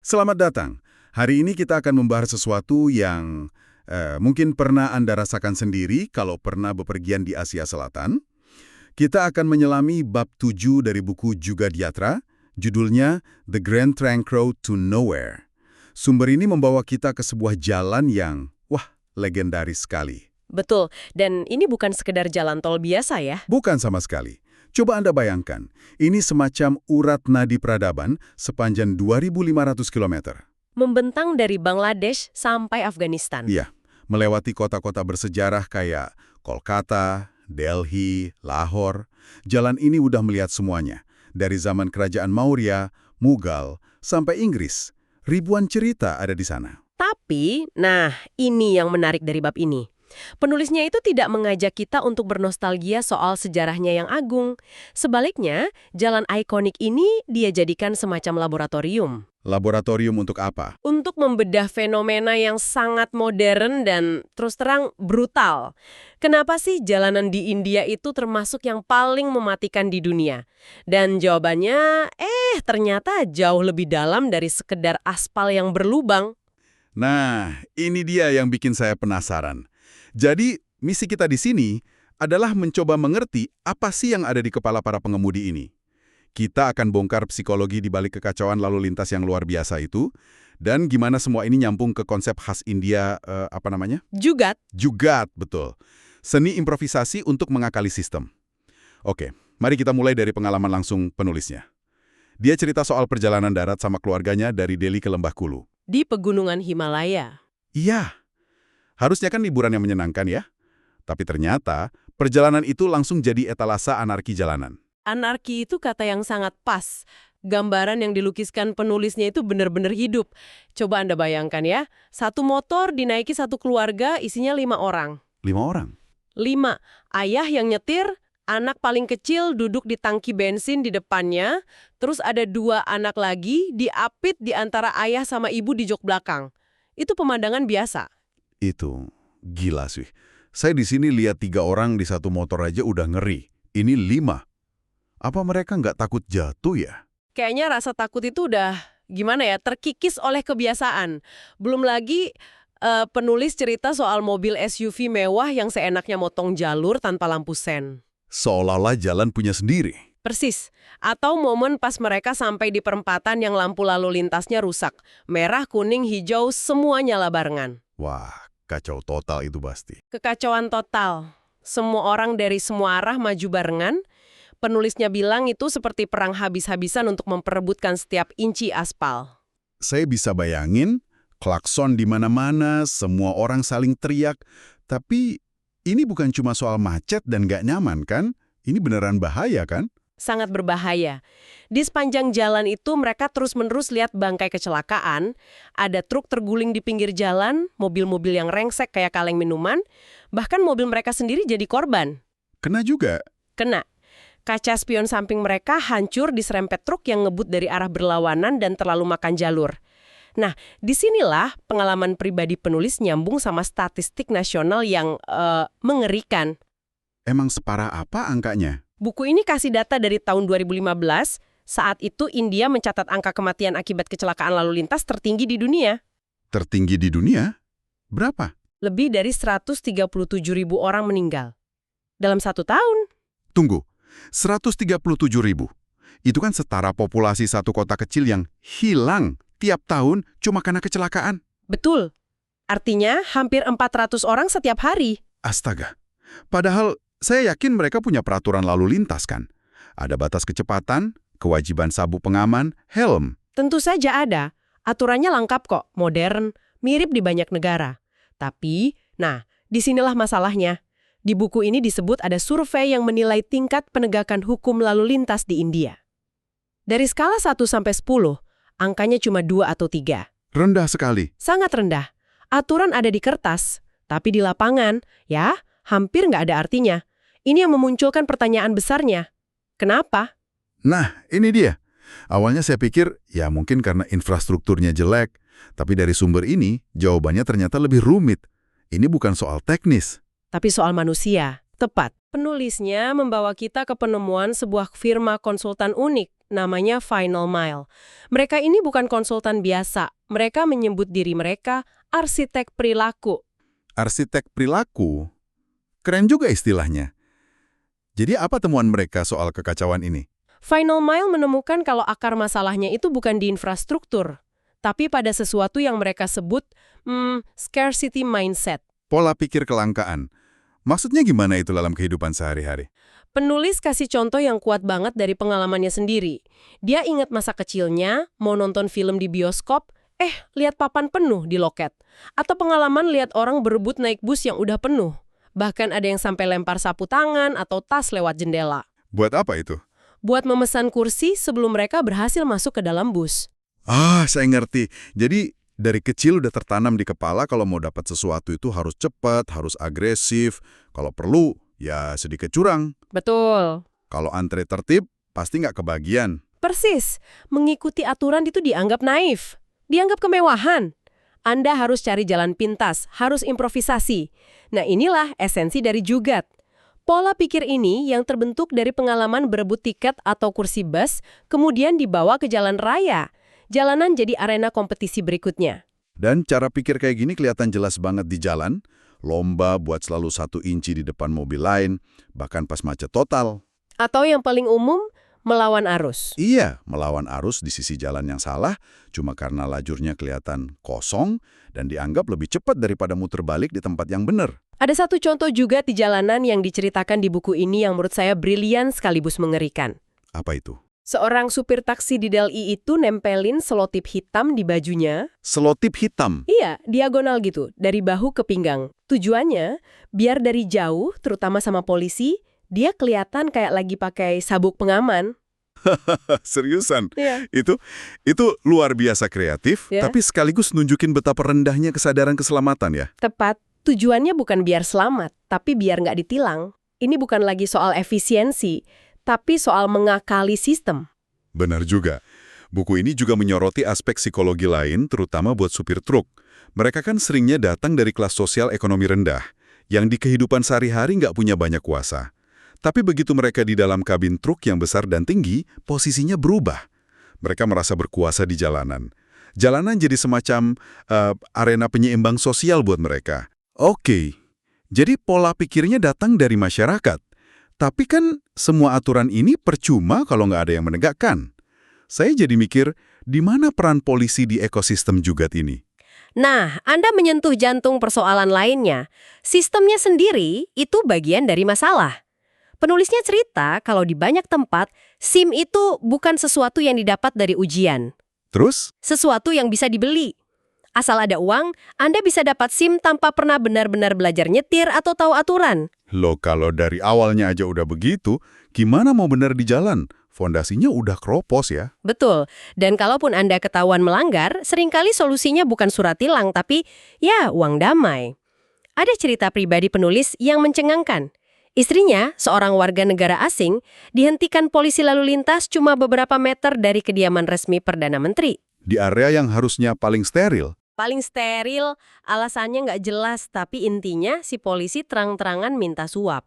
Selamat datang. Hari ini kita akan membahas sesuatu yang mungkin pernah Anda rasakan sendiri kalau pernah bepergian di Asia Selatan. Kita akan menyelami bab 7 dari buku Jugadyatra, judulnya The Grand Trunk Road to Nowhere. Sumber ini membawa kita ke sebuah jalan yang, legendaris sekali. Betul, dan ini bukan sekedar jalan tol biasa ya. Bukan sama sekali. Coba Anda bayangkan, ini semacam urat nadi peradaban sepanjang 2.500 km. Membentang dari Bangladesh sampai Afghanistan. Iya, melewati kota-kota bersejarah kayak Kolkata, Delhi, Lahore. Jalan ini udah melihat semuanya. Dari zaman kerajaan Maurya, Mughal, sampai Inggris. Ribuan cerita ada di sana. Tapi, ini yang menarik dari bab ini. Penulisnya itu tidak mengajak kita untuk bernostalgia soal sejarahnya yang agung. Sebaliknya, jalan ikonik ini dia jadikan semacam laboratorium. Laboratorium untuk apa? Untuk membedah fenomena yang sangat modern dan terus terang brutal. Kenapa sih jalanan di India itu termasuk yang paling mematikan di dunia? Dan jawabannya, ternyata jauh lebih dalam dari sekedar aspal yang berlubang. Nah, ini dia yang bikin saya penasaran. Jadi, misi kita di sini adalah mencoba mengerti apa sih yang ada di kepala para pengemudi ini. Kita akan bongkar psikologi di balik kekacauan lalu lintas yang luar biasa itu, dan gimana semua ini nyambung ke konsep khas India, Jugat. Jugat, betul. Seni improvisasi untuk mengakali sistem. Oke, mari kita mulai dari pengalaman langsung penulisnya. Dia cerita soal perjalanan darat sama keluarganya dari Delhi ke Lembah Kulu. Di pegunungan Himalaya. Iya. Harusnya kan liburan yang menyenangkan ya? Tapi ternyata, perjalanan itu langsung jadi etalase anarki jalanan. Anarki itu kata yang sangat pas. Gambaran yang dilukiskan penulisnya itu benar-benar hidup. Coba Anda bayangkan ya, satu motor dinaiki satu keluarga isinya 5 orang. 5 orang? 5. Ayah yang nyetir, anak paling kecil duduk di tangki bensin di depannya, terus ada 2 anak lagi diapit di antara ayah sama ibu di jok belakang. Itu pemandangan biasa. Itu gila sih. Saya di sini lihat 3 orang di satu motor aja udah ngeri. Ini 5. Apa mereka nggak takut jatuh ya? Kayaknya rasa takut itu udah terkikis oleh kebiasaan. Belum lagi penulis cerita soal mobil SUV mewah yang seenaknya motong jalur tanpa lampu sen. Seolah-olah jalan punya sendiri. Persis. Atau momen pas mereka sampai di perempatan yang lampu lalu lintasnya rusak. Merah, kuning, hijau, semua nyala barengan. Wah, kacau total itu pasti. Kekacauan total. Semua orang dari semua arah maju barengan. Penulisnya bilang itu seperti perang habis-habisan untuk memperebutkan setiap inci aspal. Saya bisa bayangin, klakson di mana-mana, semua orang saling teriak. Tapi ini bukan cuma soal macet dan nggak nyaman kan? Ini beneran bahaya kan? Sangat berbahaya. Di sepanjang jalan itu mereka terus-menerus lihat bangkai kecelakaan, ada truk terguling di pinggir jalan, mobil-mobil yang rengsek kayak kaleng minuman, bahkan mobil mereka sendiri jadi korban. Kena juga? Kena. Kaca spion samping mereka hancur diserempet truk yang ngebut dari arah berlawanan dan terlalu makan jalur. Nah, disinilah pengalaman pribadi penulis nyambung sama statistik nasional yang mengerikan. Emang separah apa angkanya? Buku ini kasih data dari tahun 2015, saat itu India mencatat angka kematian akibat kecelakaan lalu lintas tertinggi di dunia. Tertinggi di dunia? Berapa? Lebih dari 137.000 orang meninggal. Dalam 1 tahun. Tunggu, 137.000. Itu kan setara populasi satu kota kecil yang hilang tiap tahun cuma karena kecelakaan. Betul. Artinya hampir 400 orang setiap hari. Astaga. Padahal saya yakin mereka punya peraturan lalu lintas kan? Ada batas kecepatan, kewajiban sabuk pengaman, helm. Tentu saja ada. Aturannya lengkap kok, modern, mirip di banyak negara. Tapi, disinilah masalahnya. Di buku ini disebut ada survei yang menilai tingkat penegakan hukum lalu lintas di India. Dari skala 1 sampai 10, angkanya cuma 2 atau 3. Rendah sekali. Sangat rendah. Aturan ada di kertas, tapi di lapangan, hampir nggak ada artinya. Ini yang memunculkan pertanyaan besarnya. Kenapa? Nah, ini dia. Awalnya saya pikir, mungkin karena infrastrukturnya jelek. Tapi dari sumber ini, jawabannya ternyata lebih rumit. Ini bukan soal teknis. Tapi soal manusia. Tepat. Penulisnya membawa kita ke penemuan sebuah firma konsultan unik, namanya Final Mile. Mereka ini bukan konsultan biasa. Mereka menyebut diri mereka arsitek perilaku. Arsitek perilaku? Keren juga istilahnya. Jadi apa temuan mereka soal kekacauan ini? Final Mile menemukan kalau akar masalahnya itu bukan di infrastruktur, tapi pada sesuatu yang mereka sebut scarcity mindset. Pola pikir kelangkaan. Maksudnya gimana itu dalam kehidupan sehari-hari? Penulis kasih contoh yang kuat banget dari pengalamannya sendiri. Dia ingat masa kecilnya, mau nonton film di bioskop, lihat papan penuh di loket. Atau pengalaman lihat orang berebut naik bus yang udah penuh. Bahkan ada yang sampai lempar sapu tangan atau tas lewat jendela. Buat apa itu? Buat memesan kursi sebelum mereka berhasil masuk ke dalam bus. Saya ngerti. Jadi dari kecil udah tertanam di kepala kalau mau dapat sesuatu itu harus cepat, harus agresif. Kalau perlu, ya sedikit curang. Betul. Kalau antre tertib, pasti nggak kebagian. Persis. Mengikuti aturan itu dianggap naif. Dianggap kemewahan. Anda harus cari jalan pintas, harus improvisasi. Nah inilah esensi dari Jugat. Pola pikir ini yang terbentuk dari pengalaman berebut tiket atau kursi bus, kemudian dibawa ke jalan raya. Jalanan jadi arena kompetisi berikutnya. Dan cara pikir kayak gini kelihatan jelas banget di jalan. Lomba buat selalu 1 inci di depan mobil lain, bahkan pas macet total. Atau yang paling umum, melawan arus. Iya, melawan arus di sisi jalan yang salah, cuma karena lajurnya kelihatan kosong dan dianggap lebih cepat daripada muter balik di tempat yang benar. Ada satu contoh juga di jalanan yang diceritakan di buku ini yang menurut saya brilian sekaligus mengerikan. Apa itu? Seorang supir taksi di Delhi itu nempelin selotip hitam di bajunya. Selotip hitam? Iya, diagonal gitu, dari bahu ke pinggang. Tujuannya, biar dari jauh, terutama sama polisi, dia kelihatan kayak lagi pakai sabuk pengaman. Seriusan? Iya. Itu luar biasa kreatif, Ya. tapi sekaligus nunjukin betapa rendahnya kesadaran keselamatan ya. Tepat, tujuannya bukan biar selamat, tapi biar nggak ditilang. Ini bukan lagi soal efisiensi, tapi soal mengakali sistem. Benar juga. Buku ini juga menyoroti aspek psikologi lain, terutama buat supir truk. Mereka kan seringnya datang dari kelas sosial ekonomi rendah, yang di kehidupan sehari-hari nggak punya banyak kuasa. Tapi begitu mereka di dalam kabin truk yang besar dan tinggi, posisinya berubah. Mereka merasa berkuasa di jalanan. Jalanan jadi semacam arena penyeimbang sosial buat mereka. Oke, jadi pola pikirnya datang dari masyarakat. Tapi kan semua aturan ini percuma kalau nggak ada yang menegakkan. Saya jadi mikir, di mana peran polisi di ekosistem Jugat ini? Nah, Anda menyentuh jantung persoalan lainnya. Sistemnya sendiri itu bagian dari masalah. Penulisnya cerita kalau di banyak tempat, SIM itu bukan sesuatu yang didapat dari ujian. Terus? Sesuatu yang bisa dibeli. Asal ada uang, Anda bisa dapat SIM tanpa pernah benar-benar belajar nyetir atau tahu aturan. Loh, kalau dari awalnya aja udah begitu, gimana mau benar di jalan? Fondasinya udah keropos ya. Betul. Dan kalaupun Anda ketahuan melanggar, seringkali solusinya bukan surat tilang, tapi ya uang damai. Ada cerita pribadi penulis yang mencengangkan. Istrinya, seorang warga negara asing, dihentikan polisi lalu lintas cuma beberapa meter dari kediaman resmi Perdana Menteri. Di area yang harusnya paling steril. Paling steril, alasannya nggak jelas, tapi intinya si polisi terang-terangan minta suap.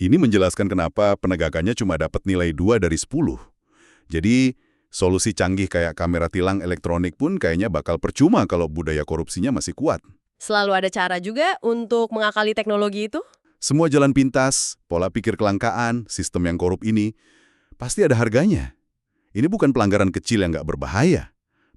Ini menjelaskan kenapa penegakannya cuma dapat nilai 2 dari 10. Jadi, solusi canggih kayak kamera tilang elektronik pun kayaknya bakal percuma kalau budaya korupsinya masih kuat. Selalu ada cara juga untuk mengakali teknologi itu? Semua jalan pintas, pola pikir kelangkaan, sistem yang korup ini, pasti ada harganya. Ini bukan pelanggaran kecil yang nggak berbahaya.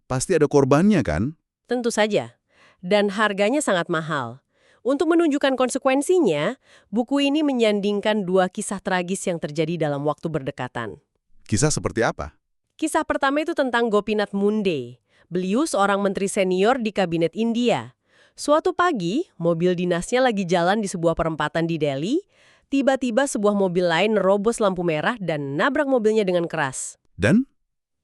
Pasti ada korbannya kan? Tentu saja. Dan harganya sangat mahal. Untuk menunjukkan konsekuensinya, buku ini menyandingkan 2 kisah tragis yang terjadi dalam waktu berdekatan. Kisah seperti apa? Kisah pertama itu tentang Gopinath Munde. Beliau seorang menteri senior di kabinet India. Suatu pagi, mobil dinasnya lagi jalan di sebuah perempatan di Delhi. Tiba-tiba sebuah mobil lain nerobos lampu merah dan nabrak mobilnya dengan keras. Dan?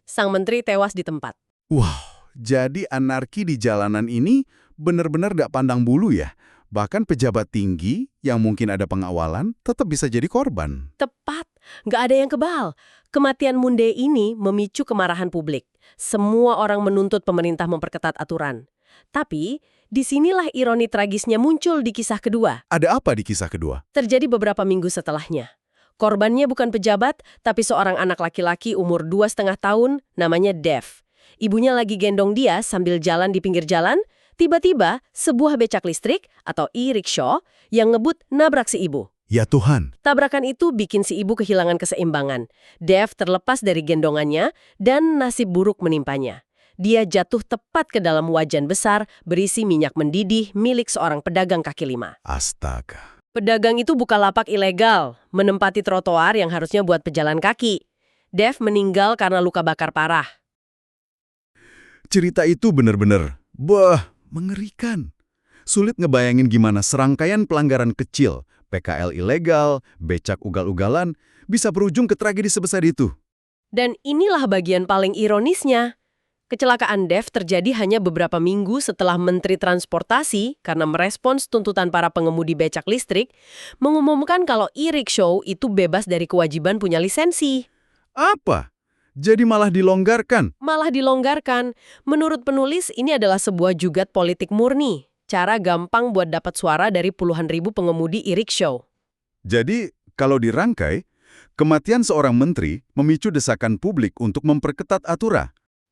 Sang menteri tewas di tempat. Wow, jadi anarki di jalanan ini benar-benar gak pandang bulu ya? Bahkan pejabat tinggi yang mungkin ada pengawalan tetap bisa jadi korban. Tepat, nggak ada yang kebal. Kematian Munde ini memicu kemarahan publik. Semua orang menuntut pemerintah memperketat aturan. Tapi, disinilah ironi tragisnya muncul di kisah kedua. Ada apa di kisah kedua? Terjadi beberapa minggu setelahnya. Korbannya bukan pejabat, tapi seorang anak laki-laki umur 2,5 tahun, namanya Dev. Ibunya lagi gendong dia sambil jalan di pinggir jalan, tiba-tiba sebuah becak listrik atau e-rickshaw yang ngebut nabrak si ibu. Ya Tuhan. Tabrakan itu bikin si ibu kehilangan keseimbangan. Dev terlepas dari gendongannya dan nasib buruk menimpanya. Dia jatuh tepat ke dalam wajan besar berisi minyak mendidih milik seorang pedagang kaki lima. Astaga. Pedagang itu buka lapak ilegal, menempati trotoar yang harusnya buat pejalan kaki. Dev meninggal karena luka bakar parah. Cerita itu benar-benar, mengerikan. Sulit ngebayangin gimana serangkaian pelanggaran kecil, PKL ilegal, becak ugal-ugalan, bisa berujung ke tragedi sebesar itu. Dan inilah bagian paling ironisnya. Kecelakaan Dev terjadi hanya beberapa minggu setelah Menteri Transportasi, karena merespons tuntutan para pengemudi becak listrik, mengumumkan kalau e-rickshaw itu bebas dari kewajiban punya lisensi. Apa? Jadi malah dilonggarkan? Malah dilonggarkan. Menurut penulis, ini adalah sebuah jugat politik murni. Cara gampang buat dapat suara dari puluhan ribu pengemudi e-rickshaw. Jadi, kalau dirangkai, kematian seorang menteri memicu desakan publik untuk memperketat aturan.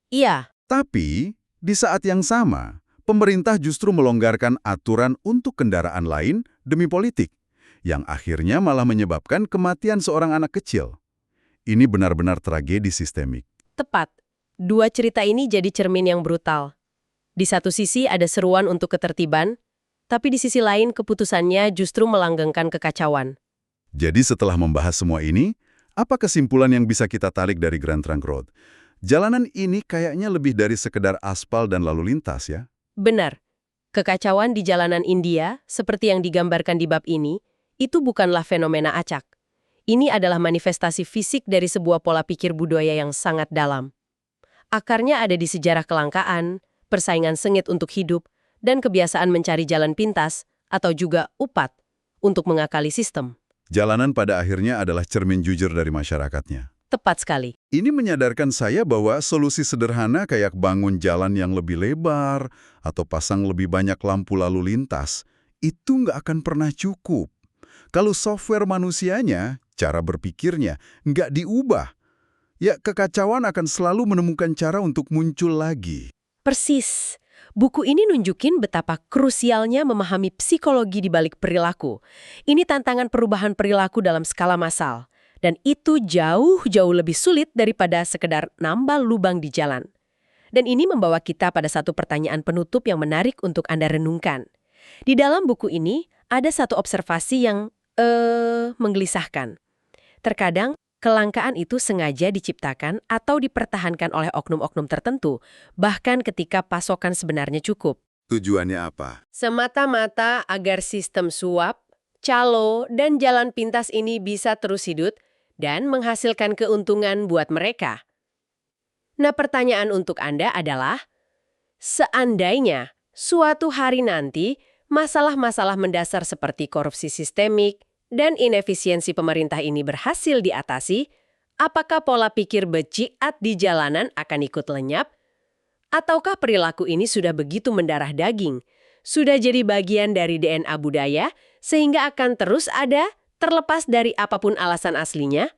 Iya. Tapi, di saat yang sama, pemerintah justru melonggarkan aturan untuk kendaraan lain demi politik, yang akhirnya malah menyebabkan kematian seorang anak kecil. Ini benar-benar tragedi sistemik. Tepat. Dua cerita ini jadi cermin yang brutal. Di satu sisi ada seruan untuk ketertiban, tapi di sisi lain keputusannya justru melanggengkan kekacauan. Jadi setelah membahas semua ini, apa kesimpulan yang bisa kita tarik dari Grand Trunk Road? Jalanan ini kayaknya lebih dari sekedar aspal dan lalu lintas ya? Benar. Kekacauan di jalanan India, seperti yang digambarkan di bab ini, itu bukanlah fenomena acak. Ini adalah manifestasi fisik dari sebuah pola pikir budaya yang sangat dalam. Akarnya ada di sejarah kelangkaan, persaingan sengit untuk hidup, dan kebiasaan mencari jalan pintas, atau juga upat, untuk mengakali sistem. Jalanan pada akhirnya adalah cermin jujur dari masyarakatnya. Tepat sekali. Ini menyadarkan saya bahwa solusi sederhana kayak bangun jalan yang lebih lebar atau pasang lebih banyak lampu lalu lintas, itu nggak akan pernah cukup. Kalau software manusianya, cara berpikirnya, nggak diubah, ya kekacauan akan selalu menemukan cara untuk muncul lagi. Persis. Buku ini nunjukin betapa krusialnya memahami psikologi di balik perilaku. Ini tantangan perubahan perilaku dalam skala massal. Dan itu jauh-jauh lebih sulit daripada sekedar nambal lubang di jalan. Dan ini membawa kita pada satu pertanyaan penutup yang menarik untuk Anda renungkan. Di dalam buku ini, ada satu observasi yang menggelisahkan. Terkadang, kelangkaan itu sengaja diciptakan atau dipertahankan oleh oknum-oknum tertentu, bahkan ketika pasokan sebenarnya cukup. Tujuannya apa? Semata-mata agar sistem suap, calo, dan jalan pintas ini bisa terus hidup dan menghasilkan keuntungan buat mereka. Nah, pertanyaan untuk Anda adalah, seandainya suatu hari nanti masalah-masalah mendasar seperti korupsi sistemik dan inefisiensi pemerintah ini berhasil diatasi, apakah pola pikir beciat di jalanan akan ikut lenyap? Ataukah perilaku ini sudah begitu mendarah daging, sudah jadi bagian dari DNA budaya, sehingga akan terus ada terlepas dari apapun alasan aslinya?